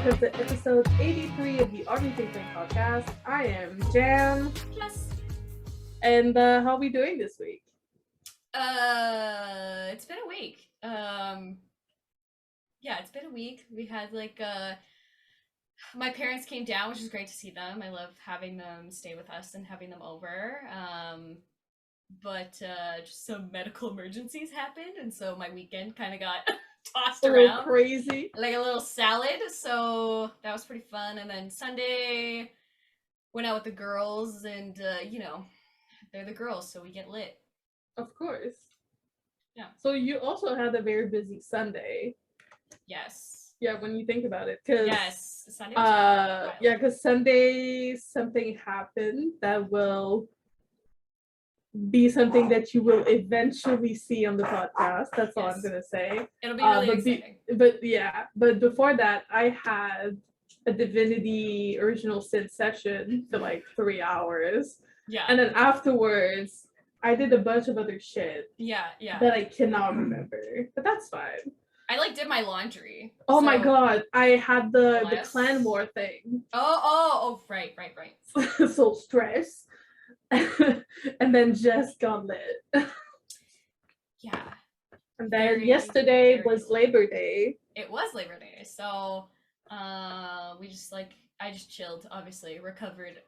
welcome to episode 83 of the Army ThinkTank podcast. I am Jam. Yes. And how are we doing this week? It's been a week. Yeah, it's been a week. We had my parents came down, which is great to see them. I love having them stay with us and having them over. But just some medical emergencies happened, and so my weekend kind of got tossed around. Crazy. Like a little salad, so that was pretty fun. And then Sunday, went out with the girls, and they're the girls, so we get lit. Of course. Yeah. So you also had a very busy Sunday. Yes. Yeah, when you think about it. Yes. Sunday was yeah, because Sunday something happened that will be something that you will eventually see on the podcast. That's all I'm gonna say. It'll be really exciting. But before that, I had a Divinity Original Sin session for like 3 hours. Yeah. And then afterwards, I did a bunch of other shit. Yeah. That I cannot remember. But that's fine. I did my laundry. Oh my god, I had the clan war thing. Oh, right. So stressed. And then just got lit. Yeah. And then yesterday was Labor Day. It was Labor Day, so I just chilled, obviously, recovered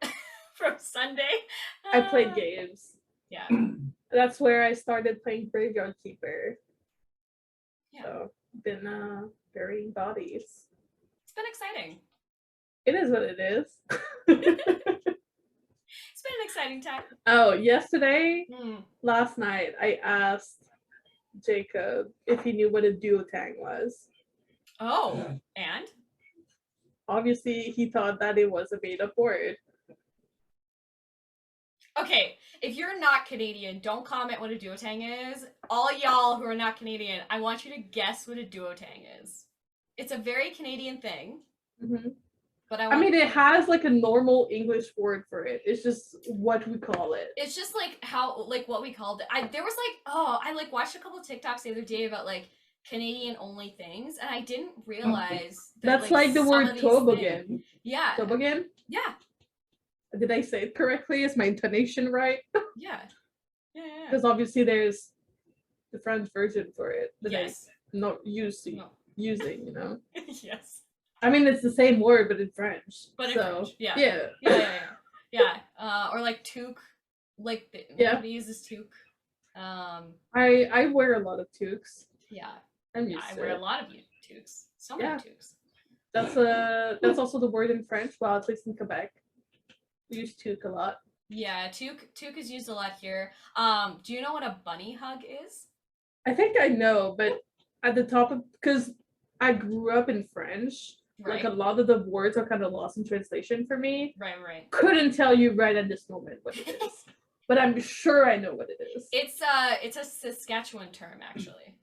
from Sunday. I played games. Yeah. That's where I started playing Graveyard Keeper. Yeah. So been burying bodies. It's been exciting. It is what it is. It's been an exciting time. Oh, last night, I asked Jacob if he knew what a duotang was. Oh, and? Obviously, he thought that it was a made-up word. Okay, if you're not Canadian, don't comment what a duotang is. All y'all who are not Canadian, I want you to guess what a duotang is. It's a very Canadian thing. Mm-hmm. But it has like a normal English word for it. It's just what we call it. It's just what we called it. I watched a couple of TikToks the other day about Canadian only things, and I didn't realize that, that's like the word toboggan. Yeah. Toboggan? Yeah. Did I say it correctly? Is my intonation right? Yeah. Because obviously there's the French version for it that yes. I'm not using, Yes. I mean, it's the same word, but in French. French, yeah. Yeah. Or toque, everybody uses toque. I wear a lot of toques. Yeah. I wear a lot of toques. So many toques. That's also the word in French. Well, at least in Quebec, we use toque a lot. Yeah, toque is used a lot here. Do you know what a bunny hug is? I think I know, but at the top of because I grew up in French. Right. Like a lot of the words are kind of lost in translation for me. Right. Couldn't tell you right at this moment what it is, but I'm sure I know what it is. It's a Saskatchewan term actually,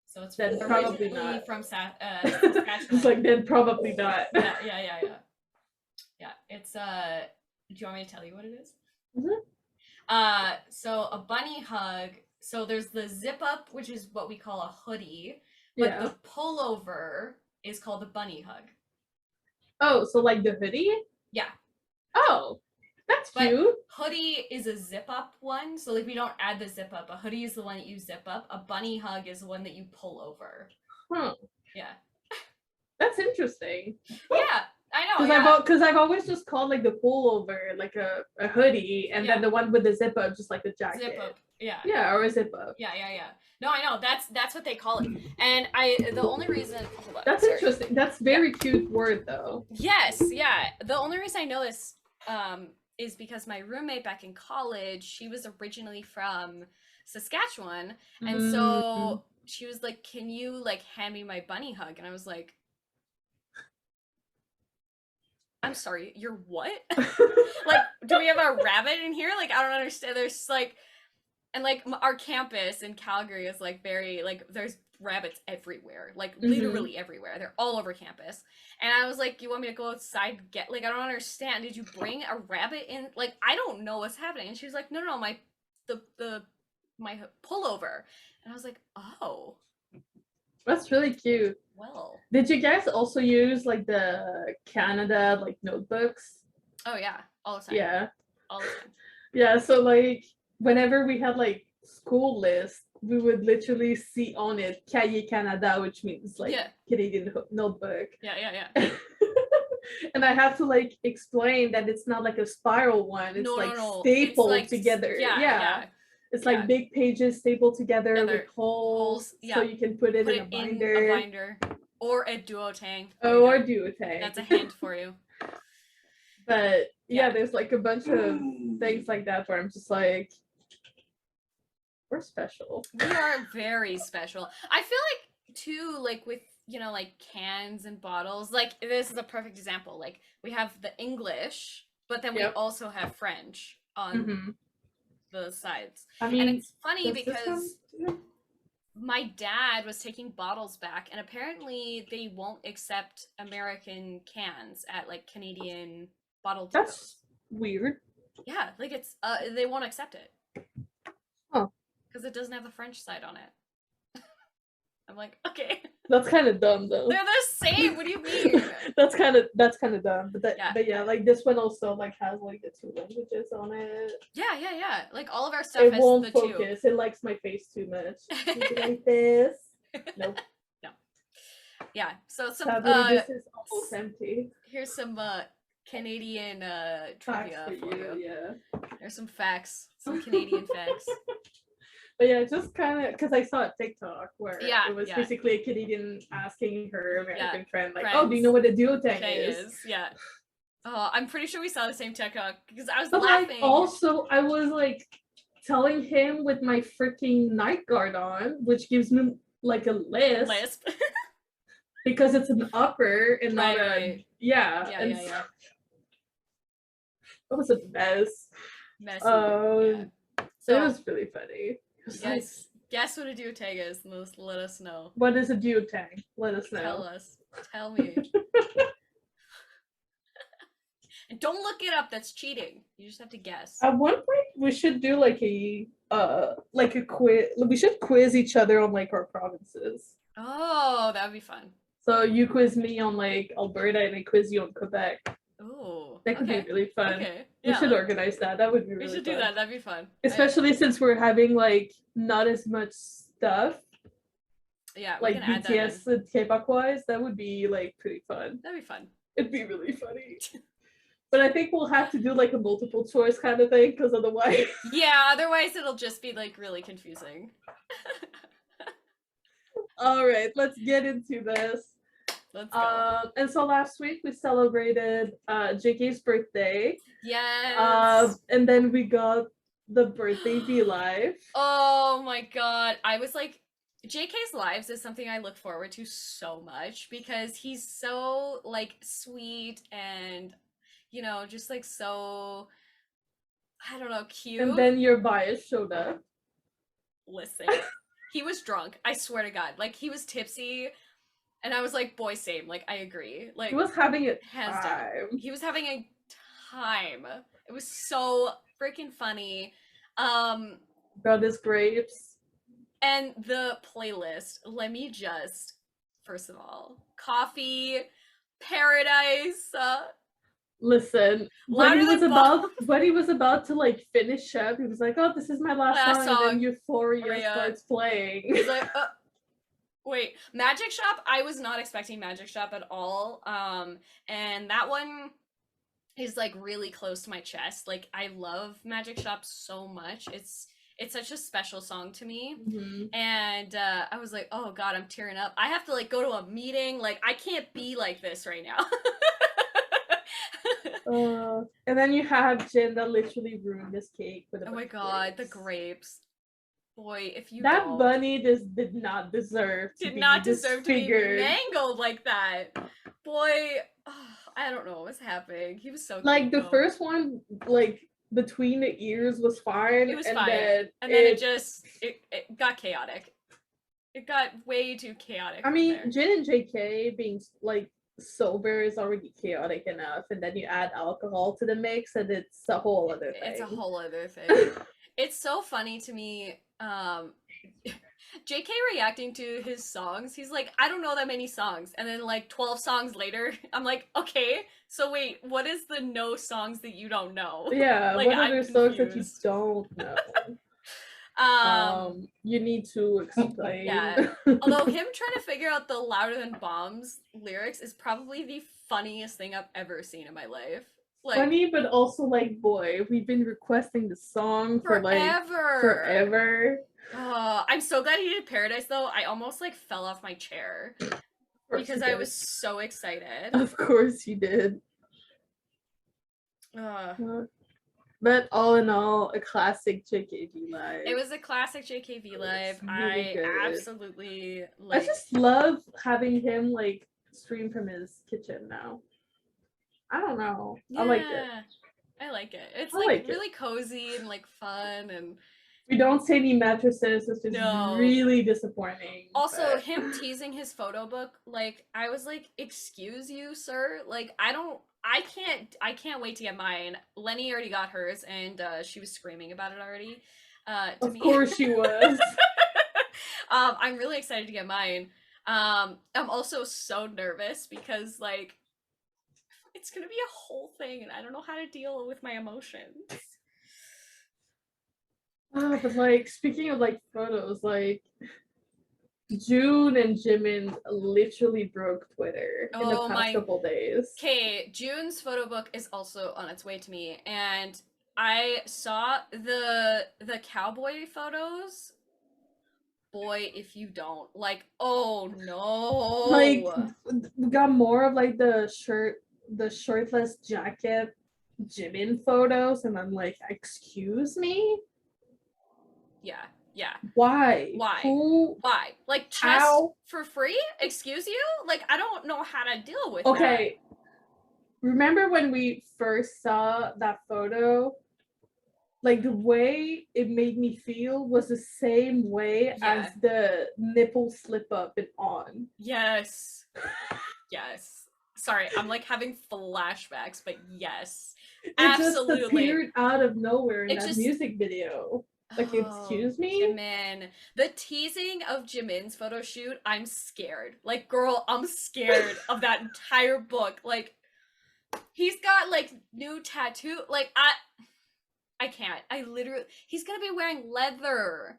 so it's then probably not from Saskatchewan. It's like then probably not. Yeah. It's Do you want me to tell you what it is? Mm-hmm. So a bunny hug. So there's the zip up, which is what we call a hoodie, but the pullover is called a bunny hug. Oh, so like the hoodie? Yeah. Oh, that's cute. Hoodie is a zip up one, so we don't add the zip up. A hoodie is the one that you zip up. A bunny hug is the one that you pull over. Huh. Yeah. That's interesting. Yeah, I know. Because I've always just called the pullover like a hoodie, and then the one with the zip up just like the jacket. Zip up. Yeah. Yeah, or a zip up. Yeah. No, I know. That's what they call it. And the only reason that's interesting. That's very cute word though. Yes, yeah. The only reason I know this is because my roommate back in college, she was originally from Saskatchewan, and so she was like, "Can you hand me my bunny hug?" And I was like, "I'm sorry, you're what?" Do we have a rabbit in here? I don't understand. There's and our campus in Calgary is very there's rabbits everywhere, literally everywhere. They're all over campus. And I was like, you want me to go outside and get I don't understand. Did you bring a rabbit in? I don't know what's happening. And she was like, no, my pullover. And I was like, oh. That's really cute. Well. Did you guys also use like the Canada like notebooks? Oh yeah, all the time. Yeah. All the time. Yeah, so like whenever we had like school lists, we would literally see on it Cahier Canada, which means like Canadian notebook. Yeah. And I have to like explain that it's not like a spiral one, it's like stapled like, together. Yeah. It's like big pages stapled together with holes, so you can put it in a binder. Or a duotang. Oh, or duotang. That's a hint for you. But yeah, there's like a bunch of things like that where I'm just like, we're special. We are very special. I feel like too, like with, you know, like cans and bottles, like this is a perfect example. Like we have the English, but then we also have French on the sides. I mean, and it's funny because my dad was taking bottles back, and apparently they won't accept American cans at like Canadian bottle depots. That's weird. Yeah, like it's they won't accept it. Oh. Because it doesn't have the French side on it. I'm like, okay. That's kind of dumb though. They're the same. What do you mean? that's kind of dumb. But like this one also like has like the 2 languages on it. Yeah. Like all of our stuff it has won't the focus. 2. It likes my face too much. Like this. Nope. No. Yeah. So some this is almost empty. Here's some Canadian trivia for you. Yeah. There's some facts. Some Canadian facts. But yeah, just kind of because I saw a TikTok where it was basically a Canadian asking her American friend, like, "Oh, do you know what a duotang is?" Yeah. Oh, I'm pretty sure we saw the same TikTok because I was laughing. Like, also, I was like telling him with my freaking night guard on, which gives me like a lisp. Because it's an upper and not a yeah. That was a mess. Messy. So it was really funny. Guess what a duotang is, and let us know. What is a duotang? Let us know. Tell us. Tell me. And don't look it up. That's cheating. You just have to guess. At one point, we should do like a quiz. We should quiz each other on like our provinces. Oh, that would be fun. So you quiz me on like Alberta, and I quiz you on Quebec. Oh, that could be really fun. Okay. We should organize that. That would be really fun. We should do that. That'd be fun. Especially since we're having like not as much stuff. Yeah, like BTS and K-pop wise, that would be like pretty fun. That'd be fun. It'd be really funny. But I think we'll have to do like a multiple choice kind of thing, because otherwise. Yeah, otherwise it'll just be like really confusing. All right, let's get into this. Let's go. And so last week we celebrated JK's birthday. Yes. And then we got the birthday Vlive. Oh my god. I was like, JK's lives is something I look forward to so much because he's so like sweet and, you know, just like so, I don't know, cute. And then your bias showed up. Listen, he was drunk. I swear to God. Like, he was tipsy. And I was like, boy, same. Like, I agree. Like, he was having a hands time. Down. He was having a time. It was so freaking funny. Got his grapes. And the playlist. Let me just, first of all, Coffee, Paradise. Listen, when he was about to like finish up, he was like, "Oh, this is my last song," and then Euphoria starts playing. He's like, wait, Magic Shop? I was not expecting Magic Shop at all. And that one is like really close to my chest. Like, I love Magic Shop so much. It's such a special song to me. Mm-hmm. And I was like, oh god, I'm tearing up. I have to like go to a meeting. Like, I can't be like this right now. And then you have Jin that literally ruined this cake with oh my god, the grapes. Boy, if you that bunny just did not deserve to be mangled like that. Boy, I don't know what was happening. He was so like cute, the first one, like between the ears was fine. It was fine. Then it got chaotic. It got way too chaotic. I mean, Jin and JK being like sober is already chaotic enough, and then you add alcohol to the mix, and it's a whole other thing. It's a whole other thing. It's so funny to me. JK reacting to his songs, he's like, I don't know that many songs. And then like 12 songs later, I'm like, okay, so wait, what is the no songs that you don't know? Yeah, like, what are I'm the songs that you confused. don't know? You need to explain. Yeah. Although him trying to figure out the Louder Than Bombs lyrics is probably the funniest thing I've ever seen in my life. Like, funny, but also like, boy, we've been requesting the song for like forever. I'm so glad he did Paradise though. I almost like fell off my chair because I was so excited. Of course you did. But all in all, a classic JKV live. It was a classic JKV live. Really I absolutely like. I just love having him like stream from his kitchen now. I don't know. Yeah, I like it. I like it. It's like really cozy and like fun, and we don't see any mattresses, which is really disappointing. Also, him teasing his photo book, like I was like, "Excuse you, sir. Like I can't wait to get mine." Lenny already got hers, and she was screaming about it already. Of course she was. I'm really excited to get mine. I'm also so nervous because like it's gonna be a whole thing, and I don't know how to deal with my emotions. But like speaking of like photos, like Joon and Jimin literally broke Twitter in the past couple days. Okay, Joon's photo book is also on its way to me, and I saw the cowboy photos. Boy, if you don't like, oh no! Like we got more of like the shirtless jacket Jimin photos, and I'm like, excuse me. Yeah. Yeah. Why? Who? Why? Like chess for free? Excuse you? Like I don't know how to deal with that. Remember when we first saw that photo? Like the way it made me feel was the same way as the nipple slip up and on. Yes. Yes. Sorry, I'm like having flashbacks, but yes. Absolutely. It just appeared out of nowhere in that music video. Like, excuse me? Jimin. The teasing of Jimin's photo shoot, I'm scared. Like, girl, I'm scared of that entire book. Like, he's got, like, new tattoo. Like, I can't. I literally... He's gonna be wearing leather.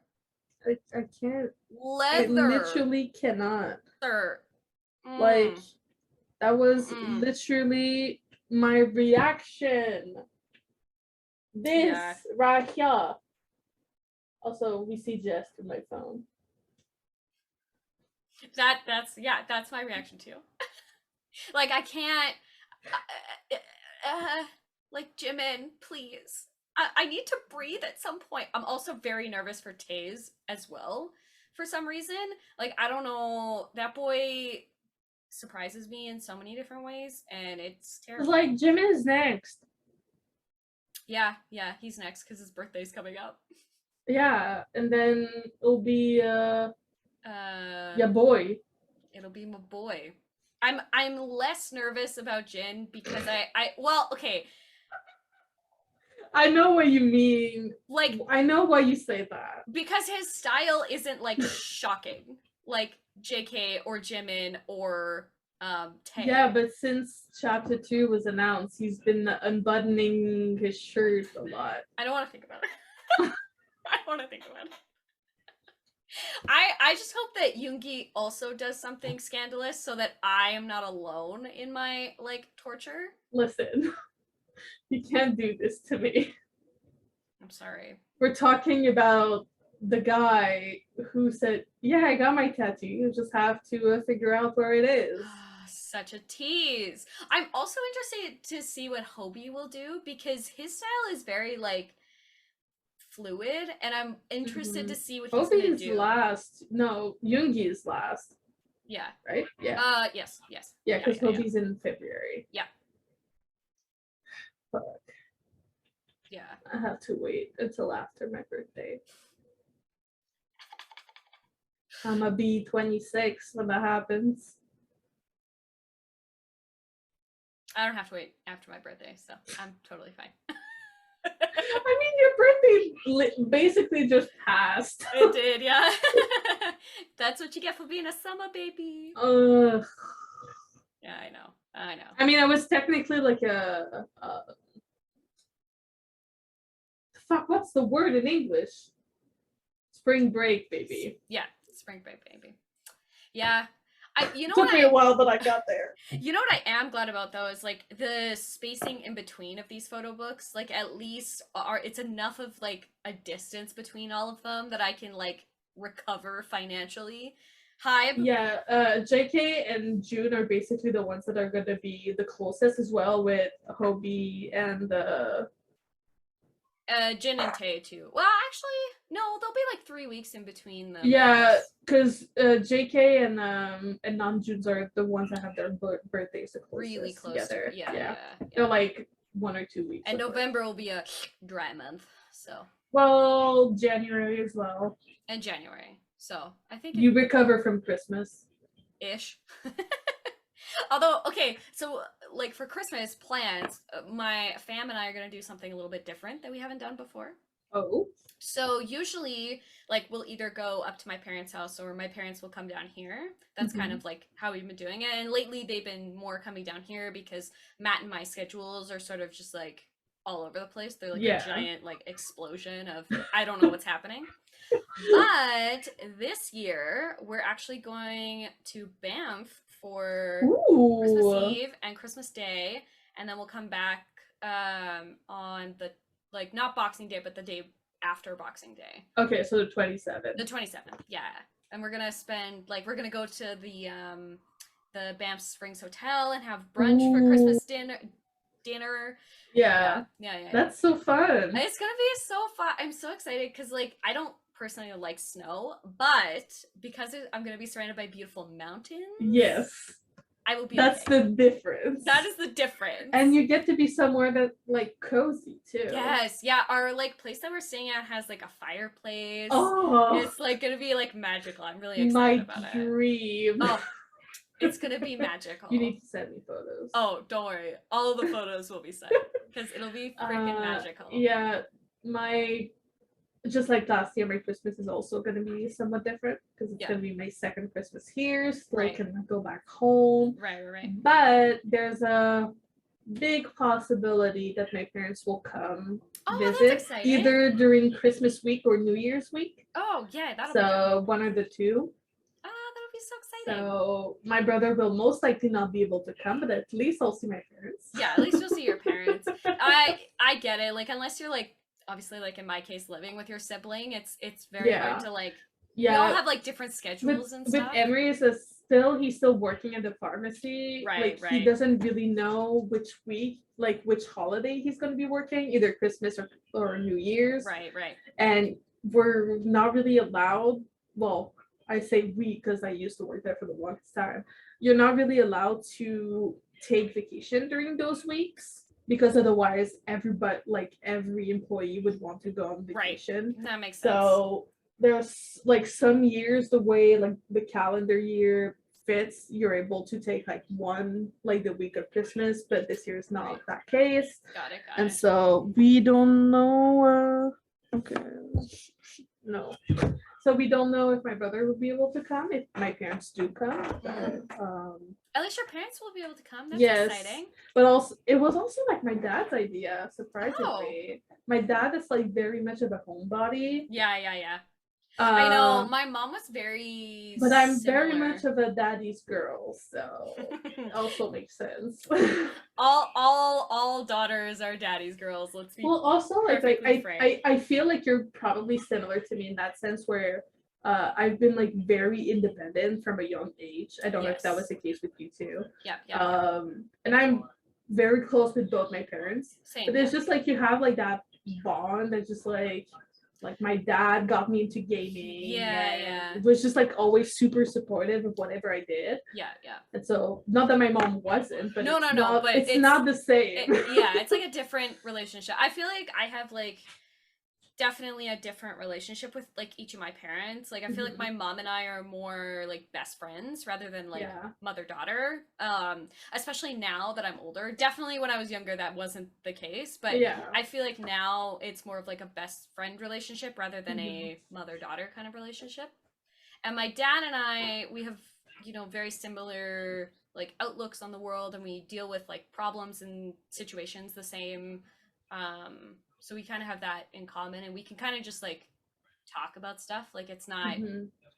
I can't. Leather. I literally cannot. Sir. Like, that was literally my reaction. This right here. Also, we see Jess through my phone. That's my reaction too. Like I can't. Like Jimin, please. I need to breathe at some point. I'm also very nervous for Taze as well. For some reason, like I don't know, that boy surprises me in so many different ways, and it's terrible. Like Jimin is next. Yeah, he's next because his birthday's coming up. Yeah, and then it'll be your boy. It'll be my boy. I'm less nervous about Jin because okay. I know what you mean. Like I know why you say that. Because his style isn't like shocking, like JK or Jimin or Tae. Yeah, but since chapter 2 was announced, he's been unbuttoning his shirt a lot. I don't want to think about it. I don't want to think about it. I just hope that Yoongi also does something scandalous so that I am not alone in my like torture. Listen, you can't do this to me. I'm sorry. We're talking about the guy who said, "Yeah, I got my tattoo. You just have to figure out where it is." Such a tease. I'm also interested to see what Hobie will do because his style is very like fluid, and I'm interested to see what he's gonna do. Last. No, Yoongi is last. Yeah. Right? Yeah. Yes. Yeah, because Hobie's in February. Yeah. Fuck. Yeah. I have to wait until after my birthday. I'm gonna be 26 when that happens. I don't have to wait after my birthday, so I'm totally fine. I mean, your birthday basically just passed. It did, yeah. That's what you get for being a summer baby. Yeah, I know. I mean, I was technically like fuck, what's the word in English? Spring break baby. Yeah, spring break baby. Yeah. Took me a while, but I got there. You know what I am glad about though is like the spacing in between of these photo books. Like at least it's enough of like a distance between all of them that I can like recover financially. Yeah, JK and Joon are basically the ones that are gonna be the closest as well, with Hobie and Jin and Tae too. Well, actually, no, there'll be like 3 weeks in between them. Yeah, because JK and Namjoon's are the ones that have their birthdays the closest really close together. Yeah. They're like 1 or 2 weeks. And November will be a dry month, so. Well, January as well. And January. So I think you recover from Christmas. Ish. Although, okay, so like for Christmas plans, my fam and I are gonna do something a little bit different that we haven't done before. Oh. So usually, like, we'll either go up to my parents' house or my parents will come down here. That's kind of like how we've been doing it. And lately they've been more coming down here because Matt and my schedules are sort of just like all over the place. They're like a giant like explosion of I don't know what's happening. But this year we're actually going to Banff for Christmas Eve and Christmas Day, and then we'll come back on the like not Boxing Day, but the day after Boxing Day. Okay, so the 27th. The 27th, yeah. And we're gonna spend like we're gonna go to the Banff Springs Hotel and have brunch for Christmas dinner. Yeah. That's so fun. It's gonna be so fun. I'm so excited because like I don't personally like snow, but because I'm gonna be surrounded by beautiful mountains. Yes. I will be. That's the difference. That is the difference. And you get to be somewhere that's like cozy too. Yes, yeah. Our like place that we're staying at has like a fireplace. Oh, it's like gonna be like magical. I'm really excited about it. My dream. Oh, it's gonna be magical. You need to send me photos. Oh, don't worry. All of the photos will be sent because it'll be freaking magical. Yeah, just like last year, my Christmas is also going to be somewhat different because it's going to be my second Christmas here, so I can go back home. Right. But there's a big possibility that my parents will come visit either during Christmas week or New Year's week. Oh, yeah, that'll be good. One of the two. That'll be so exciting. So my brother will most likely not be able to come, but at least I'll see my parents. Yeah, at least you'll see your parents. I get it. Like, unless you're like, obviously, like in my case, living with your sibling, it's very hard to like. We all have like different schedules and stuff. With Emery, he's still working at the pharmacy. Right. He doesn't really know which week, like which holiday he's going to be working, either Christmas or New Year's. Right. And we're not really allowed. Well, I say we because I used to work there for the longest time. You're not really allowed to take vacation during those weeks. Because otherwise, every employee would want to go on vacation. Right. That makes sense. So there's like some years the way like the calendar year fits, you're able to take like one like the week of Christmas, but this year is not that case. Got it. And so we don't know. No. So we don't know if my brother will be able to come, if my parents do come. But, at least your parents will be able to come. That's exciting. But also, it was also like my dad's idea, surprisingly. My dad is like very much of a homebody. Yeah. I know. My mom was very But I'm very much of a daddy's girl, so it also makes sense. all daughters are daddy's girls. Let's be also like I feel like you're probably similar to me in that sense where I've been like very independent from a young age. I don't know if that was the case with you too. Yeah. And I'm very close with both my parents. Same. But it's just like you have like that bond that's just like my dad got me into gaming. Yeah. It was just like always super supportive of whatever I did. Yeah. And so not that my mom wasn't, but no, but it's not the same. It's like a different relationship. I feel like I have like definitely a different relationship with like each of my parents. Like I feel like my mom and I are more like best friends rather than like mother-daughter. Especially now that I'm older. Definitely when I was younger that wasn't the case, but I feel like now it's more of like a best friend relationship rather than a mother-daughter kind of relationship. And my dad and I, we have, you know, very similar like outlooks on the world, and we deal with like problems and situations the same. So we kind of have that in common, and we can kind of just like talk about stuff. Like it's not,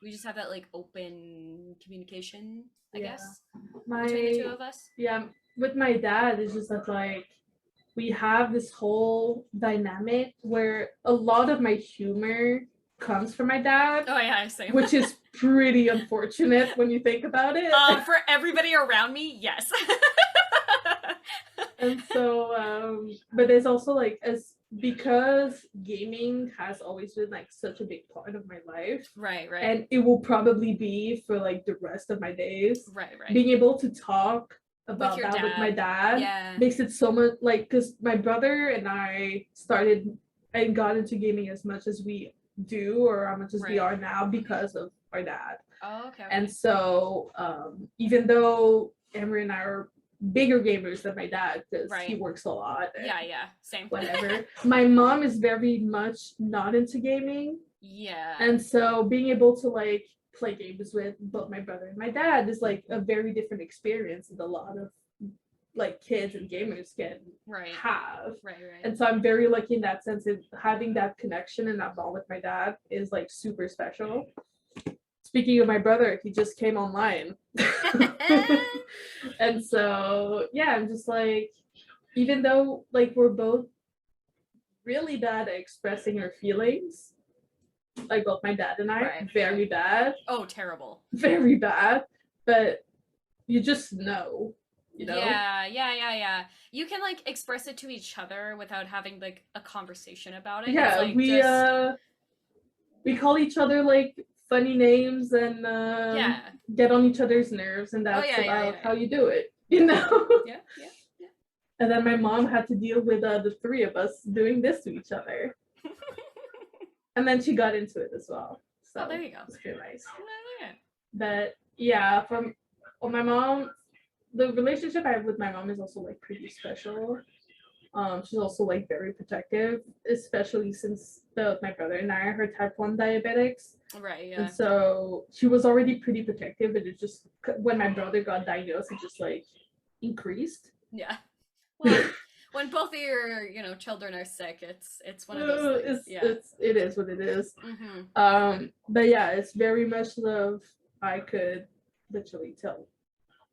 we just have that like open communication, I guess, between the two of us. Yeah, with my dad, it's just that like we have this whole dynamic where a lot of my humor comes from my dad. Oh yeah, same. Which is pretty unfortunate when you think about it. For everybody around me, yes. And so, but there's also like because gaming has always been like such a big part of my life. Right. And it will probably be for like the rest of my days. Right. Being able to talk about that with my dad makes it so much like, because my brother and I started and got into gaming as much as we do, or how much as we are now, because of our dad. Oh, okay. And so even though Emery and I are bigger gamers than my dad, because he works a lot. Yeah, same. Whatever. My mom is very much not into gaming. Yeah. And so being able to like play games with both my brother and my dad is like a very different experience that a lot of like kids and gamers can have. Right. And so I'm very lucky in that sense, of having that connection and that bond with my dad is like super special. Speaking of my brother, he just came online. And so, yeah, I'm just like, even though like we're both really bad at expressing our feelings, like both my dad and I, very bad. Oh, terrible. Very bad. But you just know, you know? Yeah. You can like express it to each other without having like a conversation about it. Yeah, like, we call each other like funny names and get on each other's nerves, and that's about how you do it, you know? Yeah. And then my mom had to deal with the three of us doing this to each other. And then she got into it as well. So there you go. It's pretty nice. Yeah. But yeah, my mom, the relationship I have with my mom is also like pretty special. She's also like very protective, especially since both my brother and I are type 1 diabetics. Right, yeah. And so she was already pretty protective, but it just, when my brother got diagnosed, it just like increased. Yeah. Well, when both of your, you know, children are sick, it's one of those things. It is what it is. But yeah, it's very much love. I could literally tell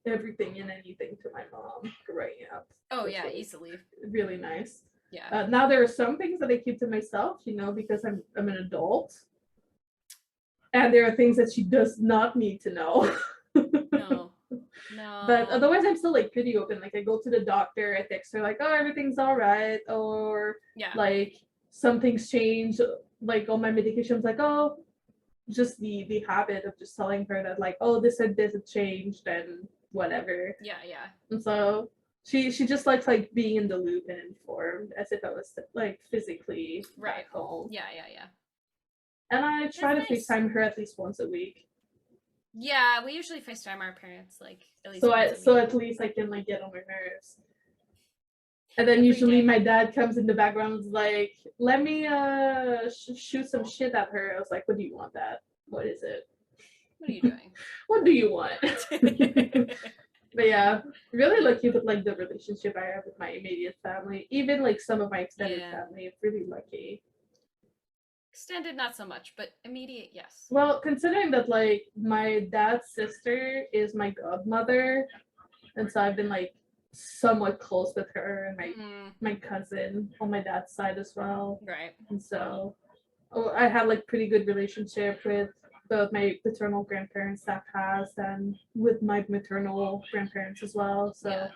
everything and anything to my mom growing up. Oh yeah, easily. Really nice. Yeah. Now there are some things that I keep to myself, you know, because I'm an adult, and there are things that she does not need to know. No. But otherwise, I'm still like pretty open. Like I go to the doctor, I text her like, "Oh, everything's all right," or like something's changed, like all my medications. Like, oh, just the habit of just telling her that like, oh, this and this had changed and whatever. Yeah. And so she just likes like being in the loop and informed, as if I was like physically back home. Yeah. And I try to FaceTime her at least once a week. Yeah, we usually FaceTime our parents like at least so at least I can like get on her nerves. And then usually my dad comes in the background and is like, let me shoot some shit at her. I was like, what do you want, Dad? What is it? What are you doing? What do you want? But yeah, really lucky with like the relationship I have with my immediate family. Even like some of my extended family, I'm really lucky. Extended, not so much, but immediate, yes. Well, considering that like my dad's sister is my godmother, and so I've been like somewhat close with her and my cousin on my dad's side as well. Right. And so I had like pretty good relationship with both my paternal grandparents that passed and with my maternal grandparents as well. So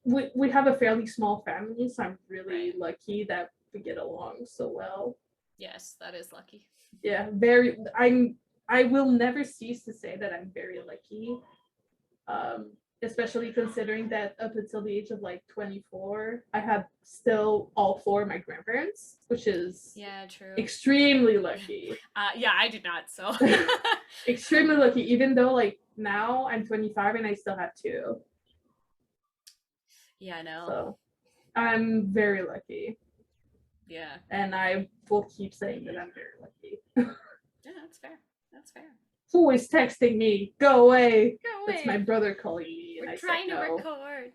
we have a fairly small family, so I'm really lucky that we get along so well. Yes, that is lucky. Yeah, I will never cease to say that I'm very lucky. especially considering that up until the age of like 24, I had still all four of my grandparents, which is true. Extremely lucky. Yeah, I did not, so extremely lucky. Even though like now I'm 25 and I still have two. Yeah, I know. So I'm very lucky. Yeah. And I will keep saying that I'm very lucky. Yeah, that's fair. That's fair. Who is texting me? Go away. Go away. It's my brother calling me. We're and I trying said to no. record.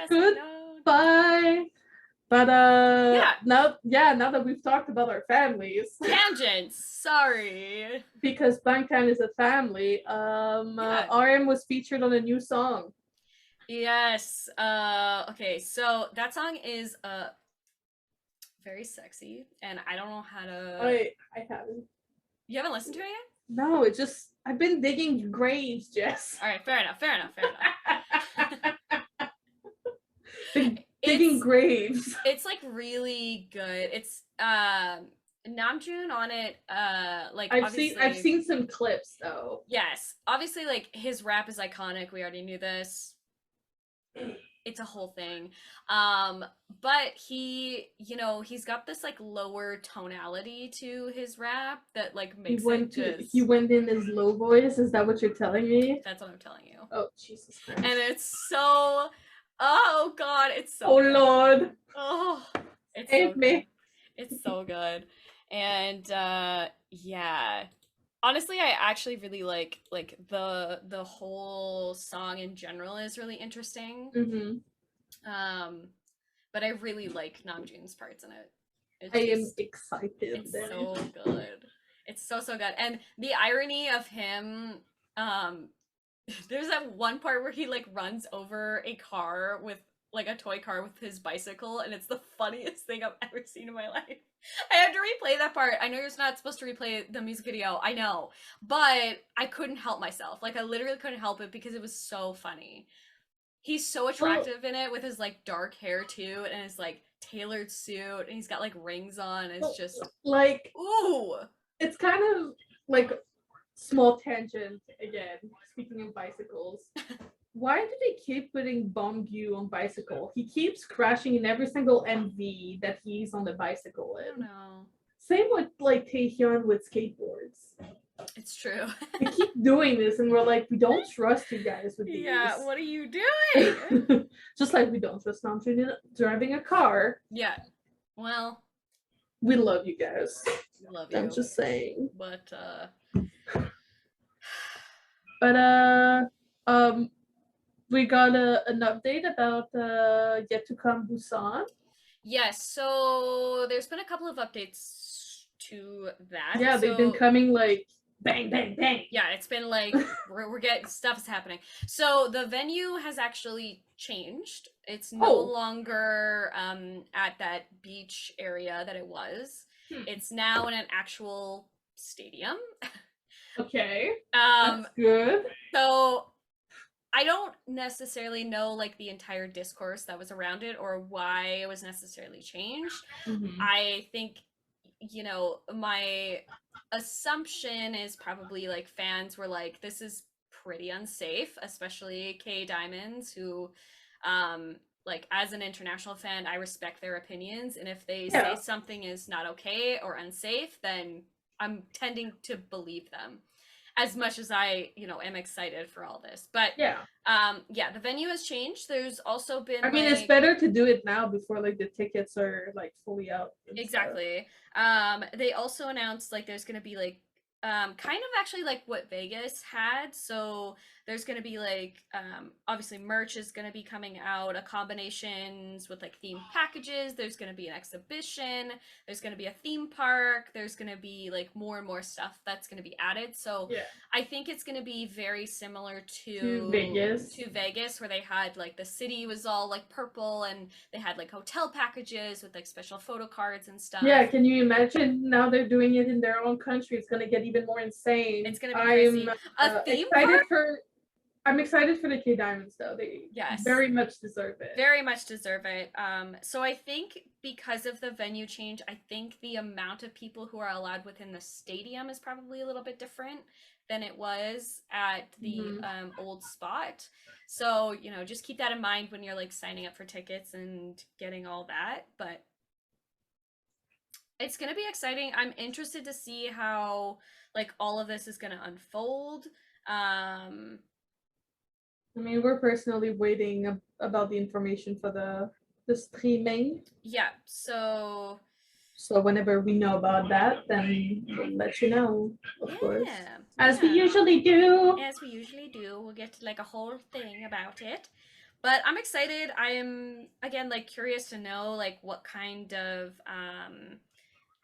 Good. Bye. But now that we've talked about our families. Tangents. Sorry. Because Bangtan is a family. RM was featured on a new song. Yes. Okay, so that song is very sexy, and I don't know how to. I haven't. You haven't listened to it yet? No, it just I've been digging graves, Jess. All right, fair enough. Digging graves. It's like really good. It's Namjoon on it. Like I've seen some clips though. Yes, obviously, like his rap is iconic. We already knew this. It's a whole thing. But he's got this like lower tonality to his rap that like makes he went in his low voice. Is that what you're telling me? That's what I'm telling you. Oh, Jesus Christ. And it's so, oh God, it's so good. Lord. Oh, it's Save me. It's so good. And yeah. Honestly, I actually really like the whole song in general is really interesting. But I really like Namjoon's parts in it. I am excited. It's so good. It's so good. And the irony of him, there's that one part where he like runs over a car with like a toy car with his bicycle, and it's the funniest thing I've ever seen in my life. I had to replay that part. I know you're not supposed to replay the music video, I know, but I couldn't help myself. Like I literally couldn't help it because it was so funny. He's so attractive in it with his like dark hair too, and his like tailored suit, and he's got like rings on. It's just like, ooh, it's kind of like small tangent again. Speaking of bicycles, why do they keep putting Bongyu on bicycle? He keeps crashing in every single MV that he's on the bicycle in. I don't know. Same with like Taehyun with skateboards. It's true. We keep doing this, and we're like, we don't trust you guys with these. Yeah, what are you doing? Just like we don't trust Namjoon driving a car. Yeah. Well, we love you guys. We love you. I'm just saying. But we got an update about yet to come Busan. Yes, so there's been a couple of updates to that. Yeah, they've been coming like bang, bang, bang. Yeah, it's been like we're getting stuff is happening. So the venue has actually changed. It's no longer at that beach area that it was. It's now in an actual stadium. Okay. That's good. So I don't necessarily know like the entire discourse that was around it or why it was necessarily changed. I think, you know, my assumption is probably like fans were like, this is pretty unsafe, especially K Diamonds, who like as an international fan, I respect their opinions, and if they say something is not okay or unsafe, then I'm tending to believe them. As much as I, you know, am excited for all this. But yeah, the venue has changed. There's also been I mean, it's better to do it now before like the tickets are like fully out. Exactly. They also announced like there's gonna be like kind of actually like what Vegas had. So there's gonna be like obviously merch is gonna be coming out, a combinations with like themed packages. There's gonna be an exhibition. There's gonna be a theme park. There's gonna be like more and more stuff that's gonna be added. So I think it's gonna be very similar to Vegas, where they had like the city was all like purple, and they had like hotel packages with like special photo cards and stuff. Yeah, can you imagine now they're doing it in their own country? It's gonna get even more insane. It's gonna be crazy. I'm excited for I'm excited for the K Diamonds though. They very much deserve it. Very much deserve it. So I think because of the venue change, I think the amount of people who are allowed within the stadium is probably a little bit different than it was at the old spot. So, you know, just keep that in mind when you're like signing up for tickets and getting all that. But it's gonna be exciting. I'm interested to see how like all of this is gonna unfold. I mean, we're personally waiting about the information for the streaming. Yeah, so whenever we know about that, then we'll let you know, of course. As we usually do. As we usually do. We'll get to like a whole thing about it. But I'm excited. I am, again, like curious to know like what kind of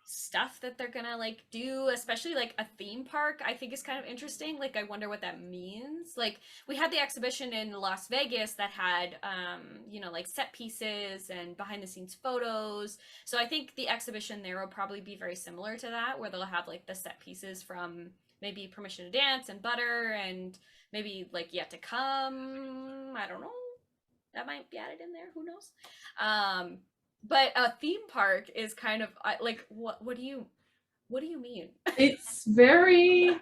stuff that they're gonna like do, especially like a theme park. I think is kind of interesting. Like I wonder what that means. Like we had the exhibition in Las Vegas that had you know, like set pieces and behind the scenes photos. So I think the exhibition there will probably be very similar to that, where they'll have like the set pieces from maybe Permission to Dance and Butter and maybe like Yet to Come. I don't know, that might be added in there, who knows. But a theme park is kind of like what do you mean? It's very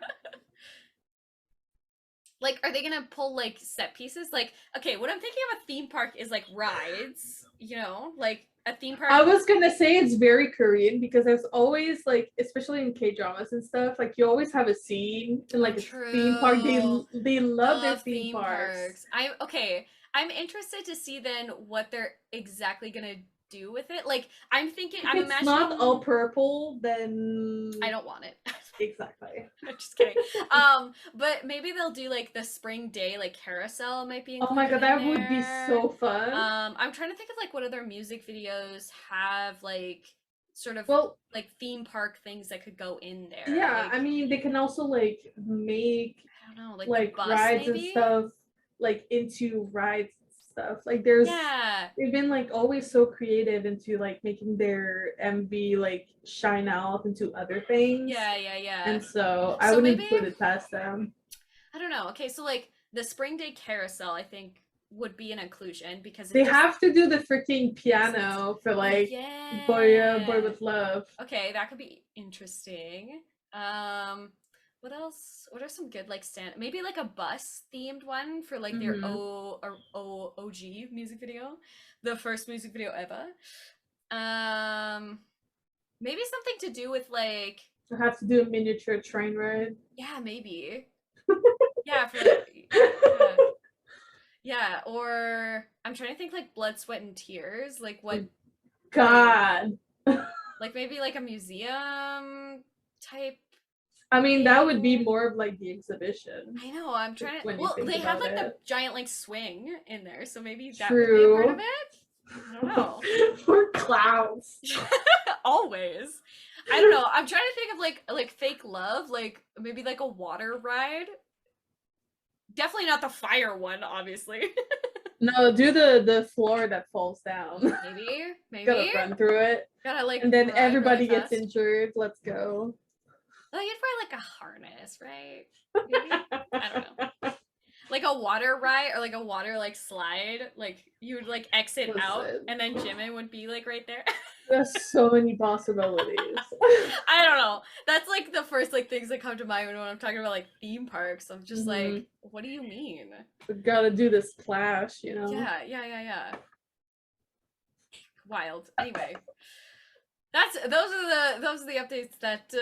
like, are they gonna pull like set pieces? Like, okay, what I'm thinking of a theme park is like rides, you know, like a theme park. I was gonna say it's very Korean because there's always like, especially in K-dramas and stuff, like you always have a scene in like a theme park. They love their theme parks. I'm interested to see then what they're exactly gonna do with it. Like I'm thinking, if it's not all purple, then I don't want it. Exactly. I'm just kidding. But maybe they'll do like the spring day like carousel might be included. Oh my god, that would be so fun. I'm trying to think of like what other music videos have like sort of like theme park things that could go in there. Yeah, like, I mean they can also like make I don't know, like bus, rides maybe? and stuff like into rides and stuff. Like there's they've been like always so creative into like making their MV like shine out into other things. Yeah. And so I wouldn't put it past them. I don't know. Okay, so like the spring day carousel I think would be an inclusion because they have to do the freaking piano for like Boy with Love. Okay, that could be interesting. What else? What are some good like maybe like a bus themed one for like their OG music video, the first music video ever. Maybe something to do with like I have to do a miniature train ride. Yeah, maybe. Yeah, for like, yeah, or I'm trying to think like Blood, Sweat, and Tears. Like what? God. Like maybe like a museum type. I mean, that would be more of like the exhibition. I know. I'm trying to. Well, they have like the giant like swing in there, so maybe that would be a part of it. I don't know. We're clowns. Always. I don't know. I'm trying to think of like fake love, like maybe like a water ride. Definitely not the fire one, obviously. No, do the floor that falls down. Maybe. Gotta run through it. Gotta like. And then everybody gets injured. Let's go. Like it's probably like a harness, right? Maybe? I don't know. Like a water ride or like a water like slide. Like you would like exit out, and then Jimin would be like right there. There's so many possibilities. I don't know. That's like the first like things that come to mind when I'm talking about like theme parks. I'm just like, what do you mean? We gotta do this splash, you know? Yeah. Wild. Anyway, those are the updates that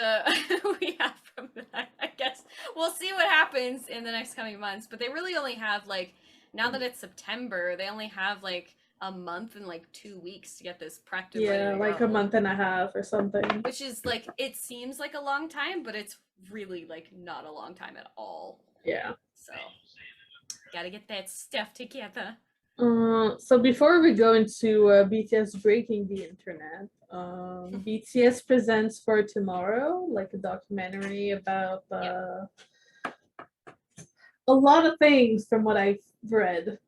we have from that. I guess we'll see what happens in the next coming months. But they really only have like, now that it's September, they only have like a month and like 2 weeks to get this prepped. Yeah, like a month and a half or something. Which is like, it seems like a long time, but it's really like not a long time at all. Yeah. So gotta get that stuff together. So before we go into BTS Breaking the Internet, BTS Presents for Tomorrow, like a documentary about a lot of things from what I've read.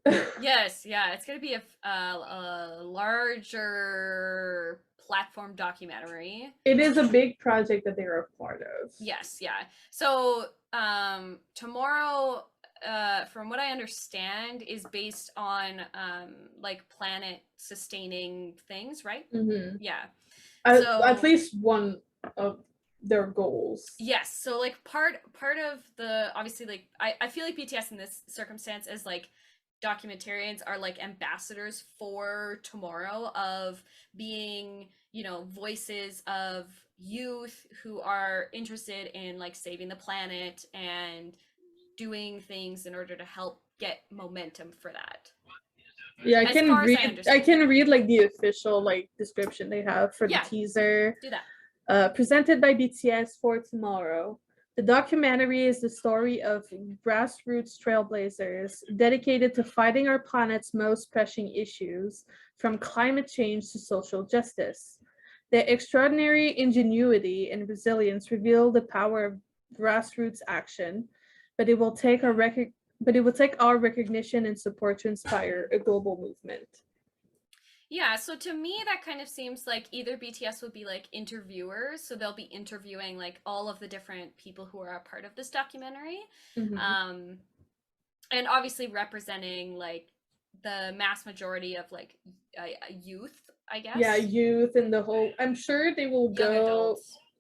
Yes, yeah, it's gonna be a larger platform documentary. It is a big project that they are a part of. Yes, yeah. So tomorrow, from what I understand, is based on like planet sustaining things, right? Mm-hmm. Yeah. At least one of their goals. Yes. So like part of the, obviously, like I feel like BTS in this circumstance as like documentarians are like ambassadors for tomorrow, of being, you know, voices of youth who are interested in like saving the planet and doing things in order to help get momentum for that. Yeah, I can read like the official like description they have for the teaser. Do that. Presented by BTS for Tomorrow. The documentary is the story of grassroots trailblazers dedicated to fighting our planet's most pressing issues, from climate change to social justice. Their extraordinary ingenuity and resilience reveal the power of grassroots action, but it will take our recognition and support to inspire a global movement. Yeah, so to me that kind of seems like either BTS would be like interviewers, so they'll be interviewing like all of the different people who are a part of this documentary. Mm-hmm. And obviously representing like the mass majority of like youth, I guess. Yeah, youth and the whole, I'm sure they will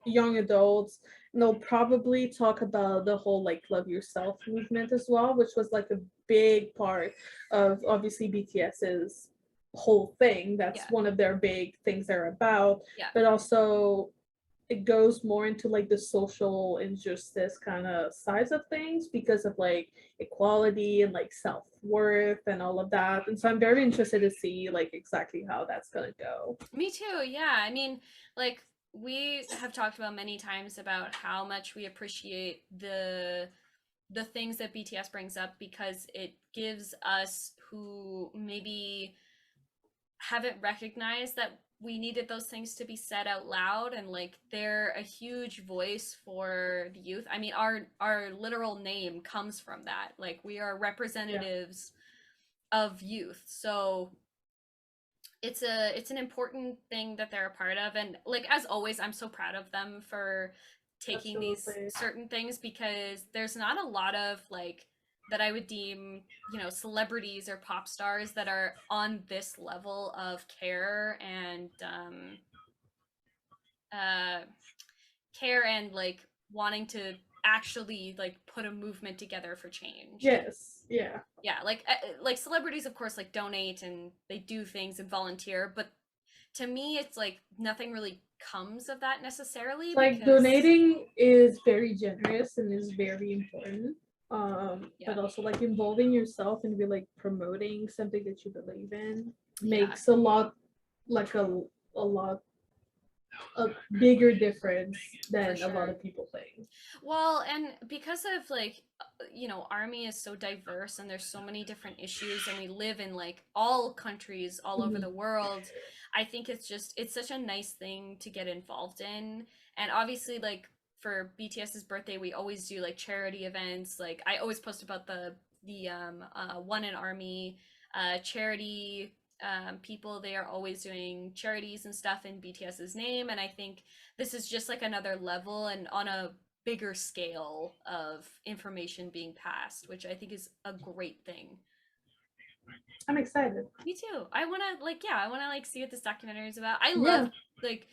young adults, and they'll probably talk about the whole like love yourself movement as well, which was like a big part of obviously BTS's whole thing. That's one of their big things they're about. But also it goes more into like the social injustice kind of sides of things because of like equality and like self-worth and all of that. And so I'm very interested to see like exactly how that's gonna go. Me too. Yeah, I mean, like we have talked about many times about how much we appreciate the things that BTS brings up, because it gives us who maybe haven't recognized that we needed those things to be said out loud, and like they're a huge voice for the youth. I mean, our literal name comes from that. Like we are representatives of youth. So it's an important thing that they're a part of, and like as always, I'm so proud of them for taking these certain things, because there's not a lot of like that I would deem, you know, celebrities or pop stars that are on this level of care and care and like wanting to actually like put a movement together for change. Yes. Yeah. Yeah, like celebrities of course like donate and they do things and volunteer, but to me it's like nothing really comes of that necessarily. Like donating is very generous and is very important. But also like involving yourself and be like promoting something that you believe in makes a lot, like a bigger difference than a lot of people think. Well, and because of like, you know, ARMY is so diverse and there's so many different issues, and we live in like all countries all over the world, I think it's such a nice thing to get involved in. And obviously like for BTS's birthday we always do like charity events. Like I always post about the One in ARMY charity people. They are always doing charities and stuff in BTS's name, and I think this is just like another level and on a bigger scale of information being passed, which I think is a great thing. I'm excited. Me too. I want to like see what this documentary is about. I love like,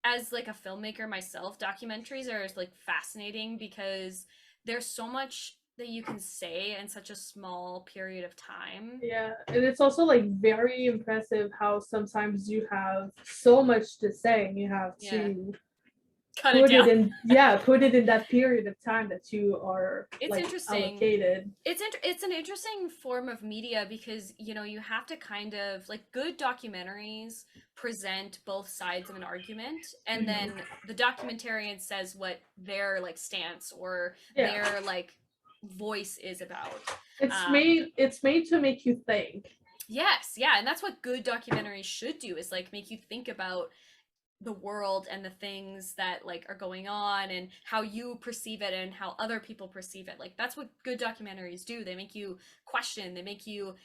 as like a filmmaker myself, documentaries are like fascinating because there's so much that you can say in such a small period of time. Yeah, and it's also like very impressive how sometimes you have so much to say and you have to put it in that period of time that you are allocated. It's an interesting form of media because, you know, you have to kind of like, good documentaries present both sides of an argument, and then the documentarian says what their like stance or their like voice is about. It's made to make you think. Yes, yeah, and that's what good documentaries should do, is like make you think about the world and the things that like are going on and how you perceive it and how other people perceive it. Like that's what good documentaries do. They make you question, they make you,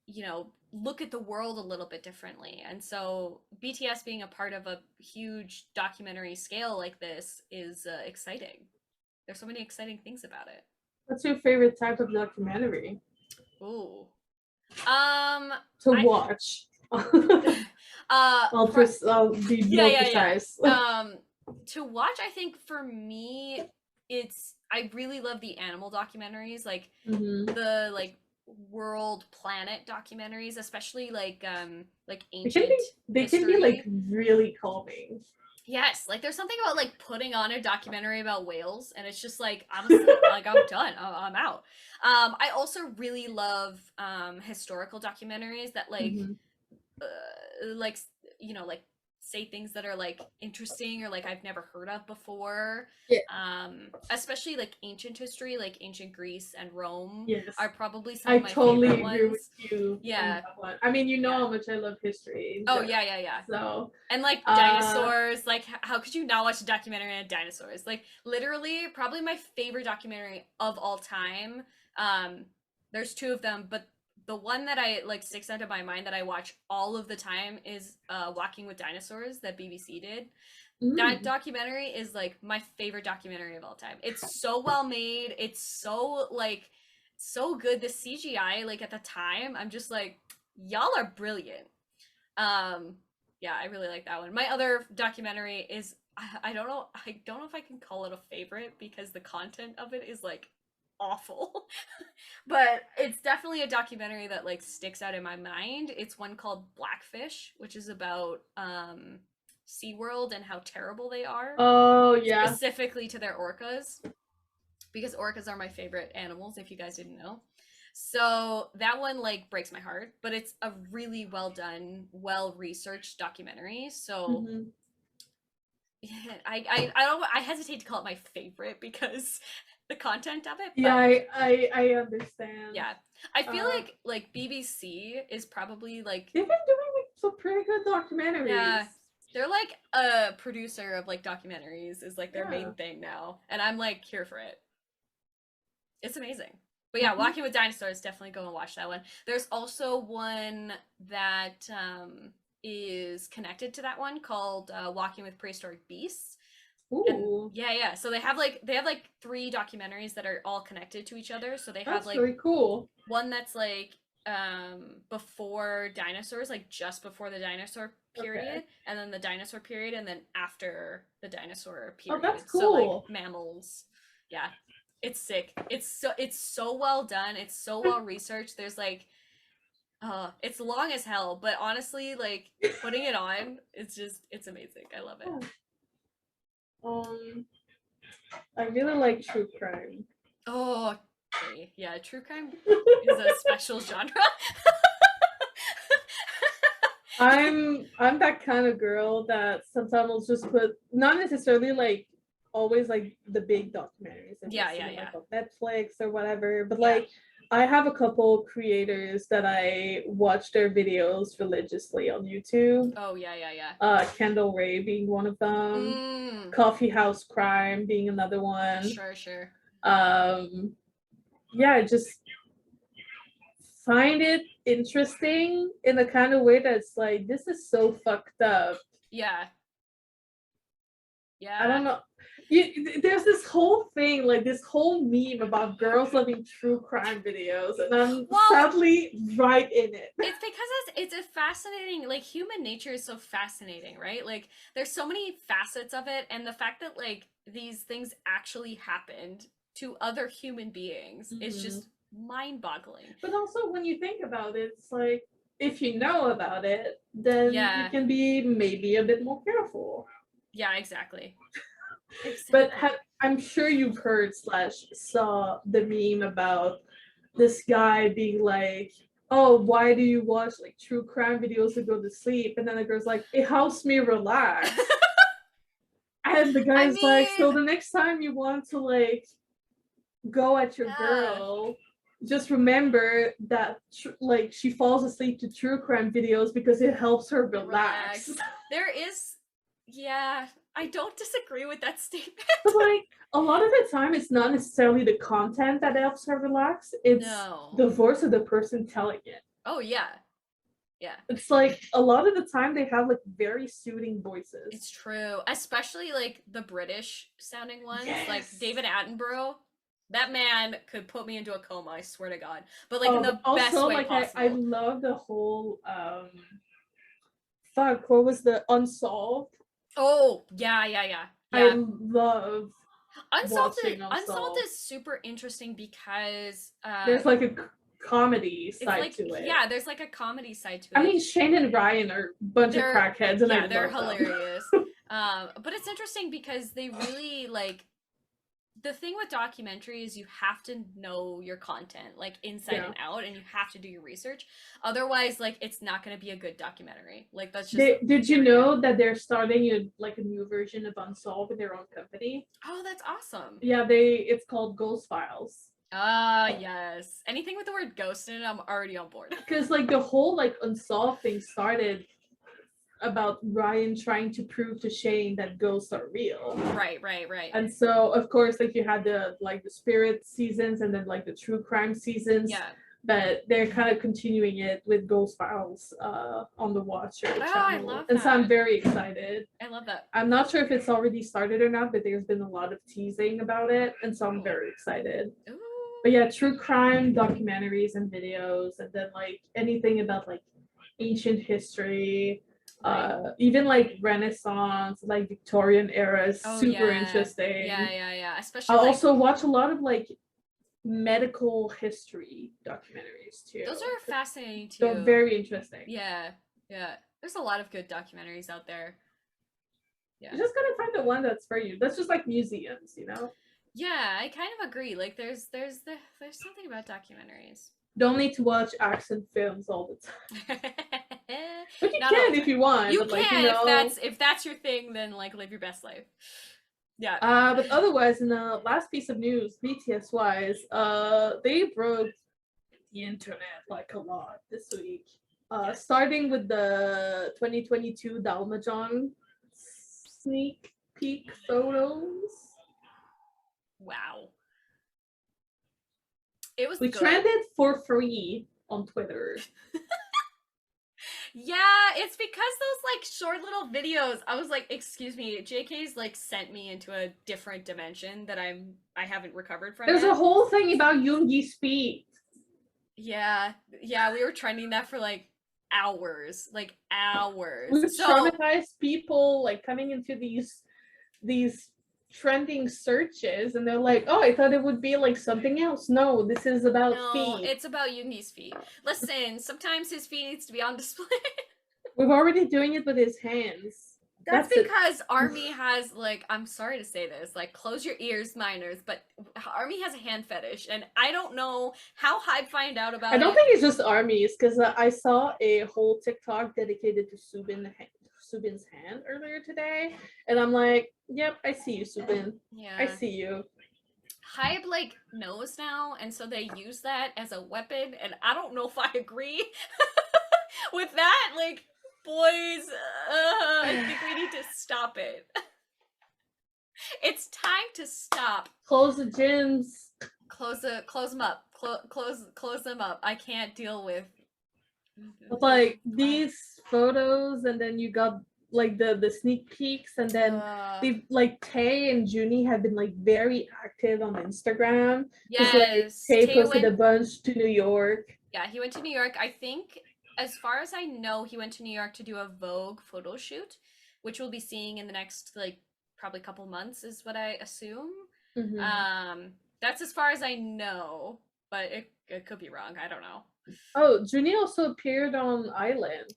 you know, look at the world a little bit differently. And so BTS being a part of a huge documentary scale like this is exciting. There's so many exciting things about it. What's your favorite type of documentary? Ooh. To watch. I'll be more precise. To watch, I think for me, I really love the animal documentaries, like the like world planet documentaries, especially like ancient they can be like really calming. Yes, like there's something about like putting on a documentary about whales, and it's just like I'm done. I'm out. I also really love historical documentaries that like like say things that are like interesting or like I've never heard of before. Yeah. Especially like ancient history, like ancient Greece and Rome are probably some of my totally favorite agree ones. with you. Yeah. I mean, you know how much I love history. Oh yeah. So and like dinosaurs, like how could you not watch a documentary on dinosaurs? Like literally, probably my favorite documentary of all time. There's two of them, but the one that I like sticks out of my mind that I watch all of the time is Walking with Dinosaurs that BBC did. That documentary is like my favorite documentary of all time. It's so well made. It's so like so good. The CGI like at the time, I'm just like, y'all are brilliant. Yeah, I really like that one. My other documentary is I don't know if I can call it a favorite because the content of it is like awful. But it's definitely a documentary that like sticks out in my mind. It's one called Blackfish, which is about SeaWorld and how terrible they are. Oh yeah. Specifically to their orcas. Because orcas are my favorite animals, if you guys didn't know. So that one like breaks my heart, but it's a really well done, well researched documentary. So I hesitate to call it my favorite because the content of it. But yeah, I understand. Yeah, I feel like BBC is probably like they've been doing like some pretty good documentaries. Yeah, they're like a producer of like documentaries is like their main thing now, and I'm like here for it. It's amazing. But yeah, Walking with Dinosaurs, definitely go and watch that one. There's also one that is connected to that one called Walking with Prehistoric Beasts. Ooh. And yeah. So they have like 3 documentaries that are all connected to each other. So they have like very cool. One that's like before dinosaurs, like just before the dinosaur period, and then the dinosaur period, and then after the dinosaur period. Oh, that's cool. So like mammals. Yeah. It's sick. It's so well done. It's so well researched. There's like it's long as hell, but honestly, like putting it on, it's amazing. I love it. I really like true crime. Oh, okay. Yeah, true crime is a special genre. I'm that kind of girl that sometimes will just put not necessarily like always like the big documentaries like on Netflix or whatever, but like I have a couple creators that I watch their videos religiously on YouTube. Oh yeah. Kendall Ray being one of them. Coffee House Crime being another one. Sure. Yeah, I just find it interesting in a kind of way that's like, this is so fucked up. Yeah. I don't know. There's this whole thing, like this whole meme about girls loving true crime videos, and I'm sadly right in it. It's because it's a fascinating, like human nature is so fascinating, right? Like there's so many facets of it, and the fact that like these things actually happened to other human beings is just mind-boggling. But also when you think about it, it's like if you know about it, then you can be maybe a bit more careful. Yeah, exactly. But I'm sure you've heard / saw the meme about this guy being like, oh, why do you watch like true crime videos to go to sleep? And then the girl's like, it helps me relax. And the guy's like, so the next time you want to like go at your girl, just remember that like she falls asleep to true crime videos because it helps her relax. There is, I don't disagree with that statement. But like a lot of the time, it's not necessarily the content that helps her relax. It's the voice of the person telling it. Oh yeah. It's like a lot of the time they have like very soothing voices. It's true, especially like the British sounding ones, like David Attenborough. That man could put me into a coma, I swear to God. But like in the best also, way like, possible. I love the whole fuck, what was the Unsolved? Oh, yeah. I love Unsolved is super interesting because there's like a comedy side to it. Yeah, there's like a comedy side to it. I mean, Shane and Ryan are a bunch of crackheads, and they're hilarious. But it's interesting because they really like. The thing with documentary is you have to know your content like inside and out, and you have to do your research. Otherwise, like it's not going to be a good documentary. Like that's just. Did you know that they're starting a new version of Unsolved in their own company? Oh, that's awesome. Yeah, it's called Ghost Files. Yes. Anything with the word ghost in it, I'm already on board. Because like the whole like Unsolved thing started about Ryan trying to prove to Shane that ghosts are real. Right. And so of course like you had the spirit seasons and then like the true crime seasons. Yeah. But they're kind of continuing it with Ghost Files on the Watcher channel. I love that. And so I'm very excited. I love that. I'm not sure if it's already started or not, but there's been a lot of teasing about it, and so I'm very excited. Ooh. But yeah, true crime documentaries and videos, and then like anything about like ancient history. Even like Renaissance, like Victorian era is super interesting. Yeah. Especially I'll also watch a lot of like medical history documentaries too. Those are fascinating too. They're very interesting. Yeah. There's a lot of good documentaries out there. Yeah. You just gotta find the one that's for you. That's just like museums, you know? Yeah, I kind of agree. Like there's something about documentaries. Don't need to watch action films all the time. But you Not can if you want. You but, can, like, you know, if that's your thing, then like live your best life. Yeah. But otherwise, in the last piece of news, BTS wise, they broke the internet like a lot this week. Starting with the 2022 Dalmajon sneak peek photos. Wow. It was. We trended for free on Twitter. Yeah, it's because those like short little videos. I was like, excuse me, JK's like sent me into a different dimension that I haven't recovered from. There's a whole thing about Yoongi's feet. Yeah, we were trending that for like hours. We traumatized people like coming into these trending searches, and they're like, oh, I thought it would be like something else. No, this is about feet. It's about Yoongi's feet. Listen, sometimes his feet needs to be on display. We're already doing it with his hands. That's because ARMY has like, I'm sorry to say this, like close your ears, minors, but ARMY has a hand fetish, and I don't know how Hype find out about it. I don't think it's just ARMY's, because I saw a whole TikTok dedicated to Subin's hand earlier today, and I'm like, yep, I see you, Subin. Yeah, I see you. Hype like knows now, and so they use that as a weapon, and I don't know if I agree with that. Like, boys, I think we need to stop it. It's time to stop. Close the gyms. Close them up. Close them up. I can't deal with like these photos, and then you got like the sneak peeks, and then they like Tay and Junie have been like very active on Instagram. Yes, like, Tay posted a bunch to New York. Yeah, he went to New York. I think, as far as I know, he went to New York to do a Vogue photo shoot, which we'll be seeing in the next like probably couple months, is what I assume. Mm-hmm. That's as far as I know, but it could be wrong. I don't know. Oh, Junie also appeared on Island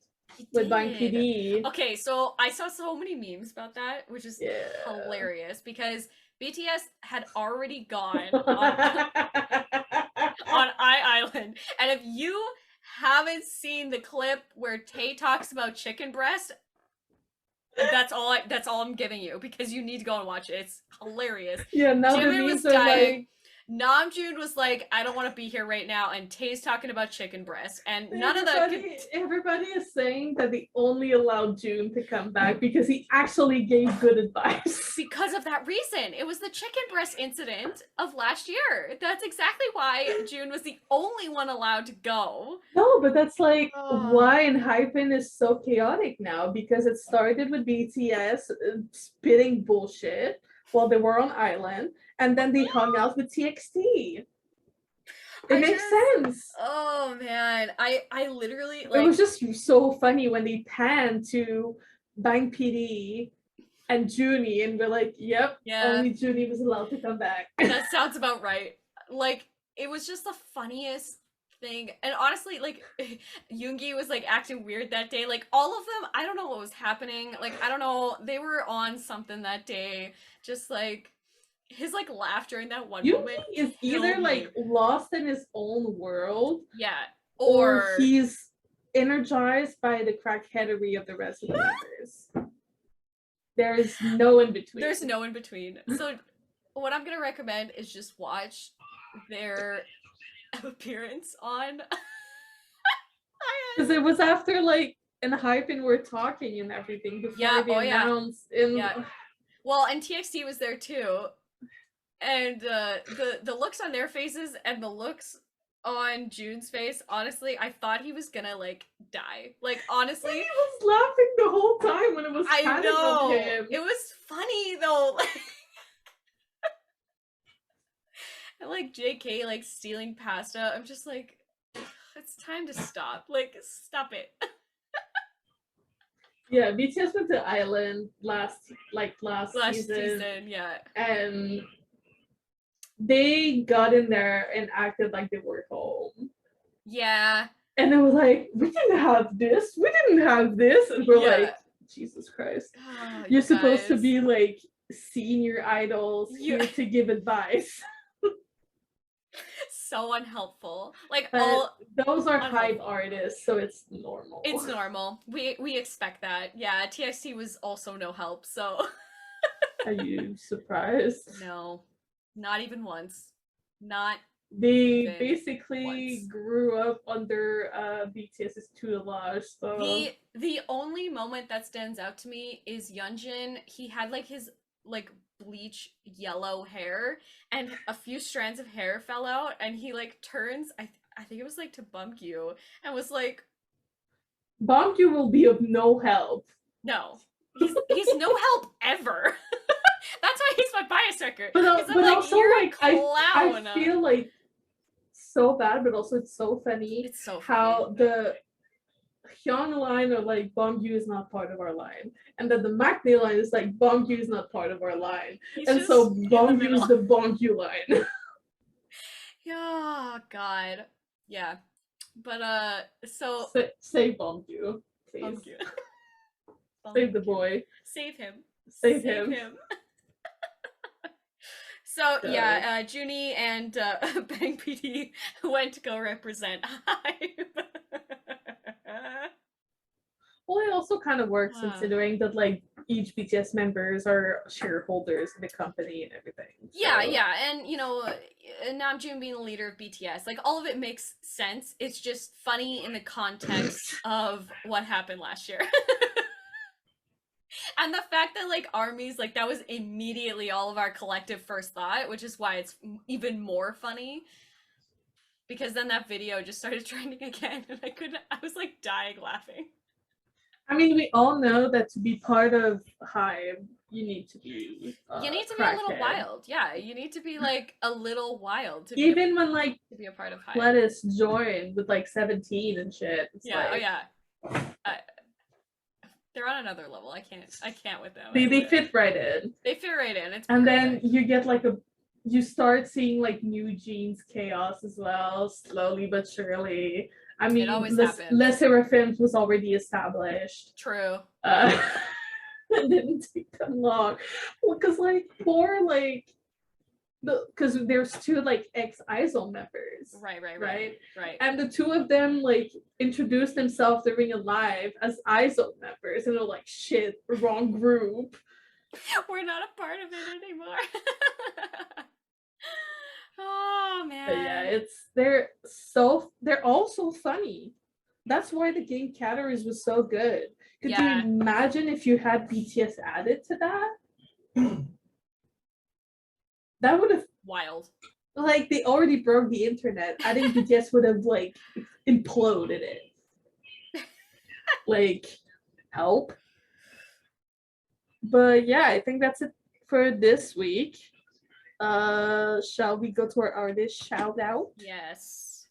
with Bang PD. Okay, so I saw so many memes about that, which is hilarious, because BTS had already gone on Island, and if you haven't seen the clip where Tay talks about chicken breast, that's all I'm giving you, because you need to go and watch it. It's hilarious. Yeah, now Jimin the was dying. Like... Namjoon was like, I don't want to be here right now, and Tay's talking about chicken breast, and none of that could... Everybody is saying that they only allowed Joon to come back because he actually gave good advice. Because of that reason. It was the chicken breast incident of last year. That's exactly why Joon was the only one allowed to go. No, but that's like why Hypen is so chaotic now, because it started with BTS spitting bullshit while they were on island, and then they hung out with TXT. It makes sense. Oh man, I literally like, it was just so funny when they panned to Bang PD and Junie, and we're like, yep, only Junie was allowed to come back. That sounds about right. Like, it was just the funniest thing. And honestly, like, Yoongi was like acting weird that day. Like, all of them, I don't know what was happening. Like, I don't know, they were on something that day. Just like his like laugh during that one moment is either like lost in his own world, or he's energized by the crackheadery of the rest of the members. There's no in between. There's no in between. So what I'm gonna recommend is just watch their appearance on because it was after like in hype and we're talking and everything before they announced well, and TXT was there too. And the looks on their faces and the looks on June's face, honestly, I thought he was gonna like die. Like, honestly, he was laughing the whole time when it was I know him. It was funny though. And like JK like stealing pasta, I'm just like, it's time to stop. Like, stop it. Yeah, BTS went to Island last season, and they got in there and acted like they were home. Yeah. And it was like, we didn't have this, and we're like, Jesus Christ. Oh, you're supposed to be like senior idols here to give advice. So unhelpful. Like, those are hype artists, so it's normal. It's normal. We expect that. Yeah, TXT was also no help, so Are you surprised? No. Not even once. Not They basically grew up under BTS's tutelage. So the only moment that stands out to me is Yeonjun. He had like his like bleach yellow hair, and a few strands of hair fell out, and he like turns. I think it was like to Bumkyu, and was like, "Bumkyu will be of no help." No, he's no help ever. That's why he's my bias record. But like, also, like, I feel like so bad, but also it's so funny. It's so funny. How the Hyun line are like, Bongyu is not part of our line, and then the Maknae line is like, Bongyu is not part of our line, and so Bongyu is the Bongyu line. Yeah, God, yeah, but so save Bongyu, please. Bongyu. Save the boy. Save him. Save him. So yeah, Junie and Bang PD went to go represent Hive. Well, it also kind of works considering that like each BTS members are shareholders in the company and everything. So. Yeah, and you know, Namjoon being the leader of BTS, like all of it makes sense. It's just funny in the context of what happened last year. And the fact that like ARMY's like that was immediately all of our collective first thought, which is why it's even more funny. Because then that video just started trending again, and I was like dying laughing. I mean, we all know that to be part of Hive, you need to be a little wild. Yeah, you need to be like a little wild to even when like to be a part of Hive. Lettuce joined with like 17 and shit. It's they're on another level. I can't with them. They fit right in. They fit right in. It's and then you get like you start seeing like New Jeans chaos as well, slowly but surely. I mean, Les Seraphim was already established. True. It didn't take them long, because like poor like because there's two like ex-ISO members. Right. And the two of them like introduced themselves during a live as ISO members, and they're like, shit, wrong group. We're not a part of it anymore. Oh man. But yeah, they're all so funny. That's why the game categories was so good. Could you imagine if you had BTS added to that? That would have wild. Like they already broke the internet. I think BTS would have like imploded it. Like help. But yeah, I think that's it for this week, shall we go to our artist shout out? Yes.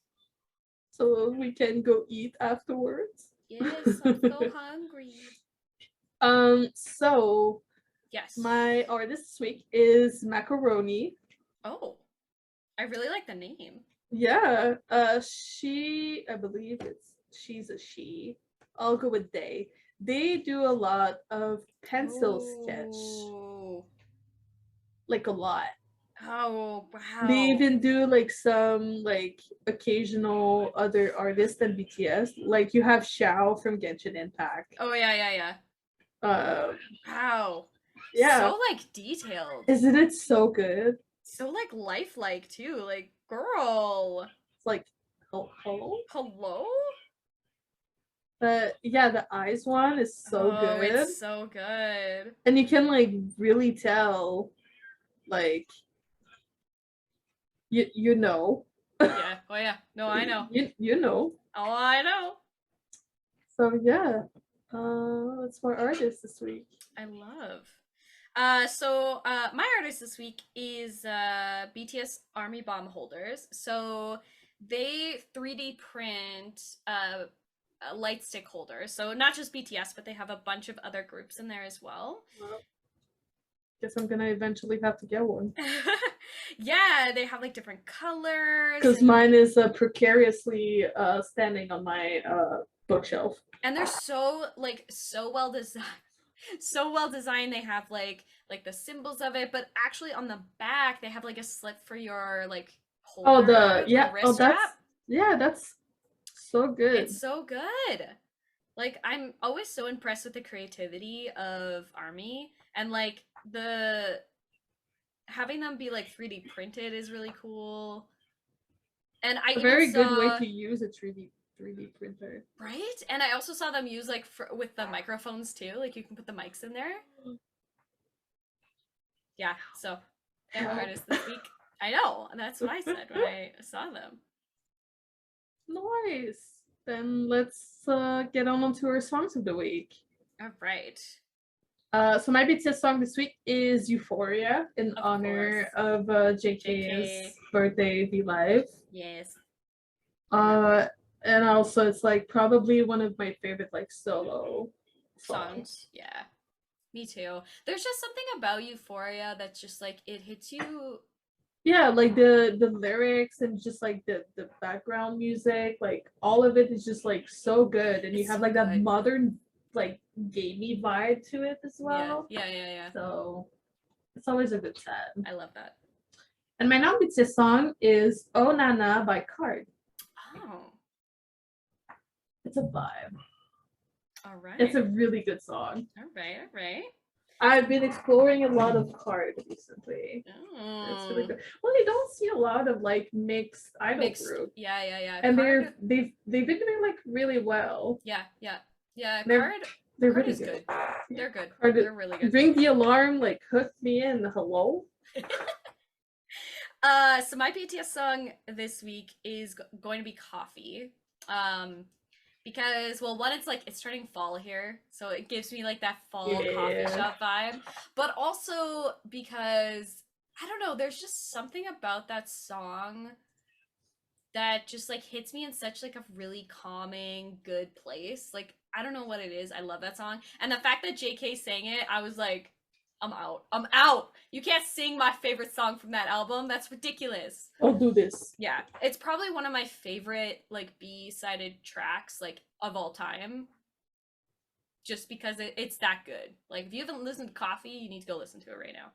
So we can go eat afterwards. Yes, I'm so hungry. So yes, my artist this week is Macaroni. Oh, I really like the name. Yeah. She, I believe she's a she. I'll go with they. They do a lot of pencil sketch. Like a lot. Oh, wow. They even do like some like occasional other artists than BTS. Like you have Xiao from Genshin Impact. Oh yeah. Wow. Yeah. So like detailed. Isn't it so good? So like lifelike too. Like girl. It's like hello? Hello? But yeah, the eyes one is so good. It's so good. And you can like really tell like you know. Yeah. Oh yeah. No, I know. You know. Oh, I know. So yeah. That's my artist this week. I love. So my artist this week is BTS Army Bomb Holders. So they 3D print light stick holders. So not just BTS, but they have a bunch of other groups in there as well. Guess I'm gonna eventually have to get one. Yeah, they have like different colors. Because mine is precariously standing on my bookshelf. And they're so well designed. So well designed. They have like the symbols of it, but actually on the back they have like a slip for your like holder. Wrist strap. That's so good. It's so good. Like I'm always so impressed with the creativity of ARMY, and like the having them be like 3D printed is really cool. And I very good way to use a 3D printer, right? And I also saw them use like with the microphones too. Like you can put the mics in there. Yeah. So their artist this week. I know. That's what I said when I saw them. Nice. Then let's get on to our songs of the week. All right. So my BTS song this week is Euphoria in honor of JK's birthday, Vlive. Yes. And also it's like probably one of my favorite like solo songs. Yeah. Me too. There's just something about Euphoria that's just like it hits you. Yeah, like the lyrics and just like the background music, like all of it is just like so good, and you have like that modern like gamey vibe to it as well. Yeah. So it's always a good set. I love that. And my non-BTS song is Oh Nana by Card. Oh. It's a vibe. All right. It's a really good song. All right. I've been exploring a lot of Card recently. Oh. It's really good. Well, you don't see a lot of like mixed idol groups. Yeah. And they've been doing like really well. Yeah. They're really good. They're good. Card, they're really good. Ring the Alarm like hooked me in. Hello. So my BTS song this week is going to be Coffee. Because, well, one, it's turning fall here, so it gives me like that fall coffee shop vibe. But also because, I don't know, there's just something about that song that just like hits me in such like a really calming, good place. Like, I don't know what it is. I love that song. And the fact that JK sang it, I was like, I'm out. You can't sing my favorite song from that album. That's ridiculous. I'll do this. Yeah. It's probably one of my favorite like B-sided tracks like of all time. Just because it's that good. Like if you haven't listened to Coffee, you need to go listen to it right now.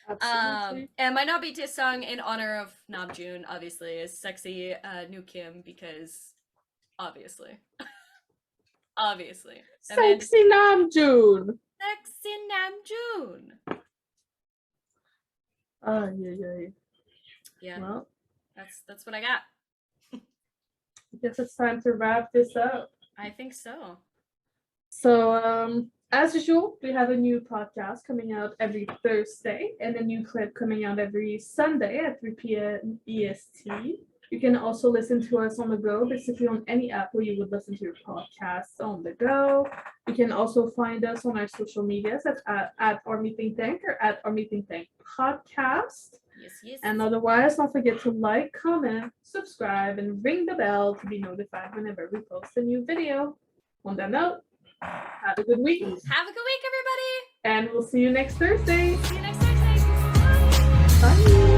Absolutely. And my not BTS song in honor of Namjoon obviously is Sexy NUKIM, because obviously. Sexy Namjoon. Sexy Namjoon. Yeah. Well, that's what I got. I guess it's time to wrap this up. I think so. So, as usual, we have a new podcast coming out every Thursday and a new clip coming out every Sunday at 3 p.m. EST. You can also listen to us on the go, basically on any app where you would listen to your podcasts on the go. You can also find us on our social medias at Army Think Tank or at Army Think Tank Podcast. Yes. And otherwise, don't forget to like, comment, subscribe, and ring the bell to be notified whenever we post a new video. On that note, have a good week. Have a good week, everybody. And we'll see you next Thursday. See you next Thursday. Bye. Bye.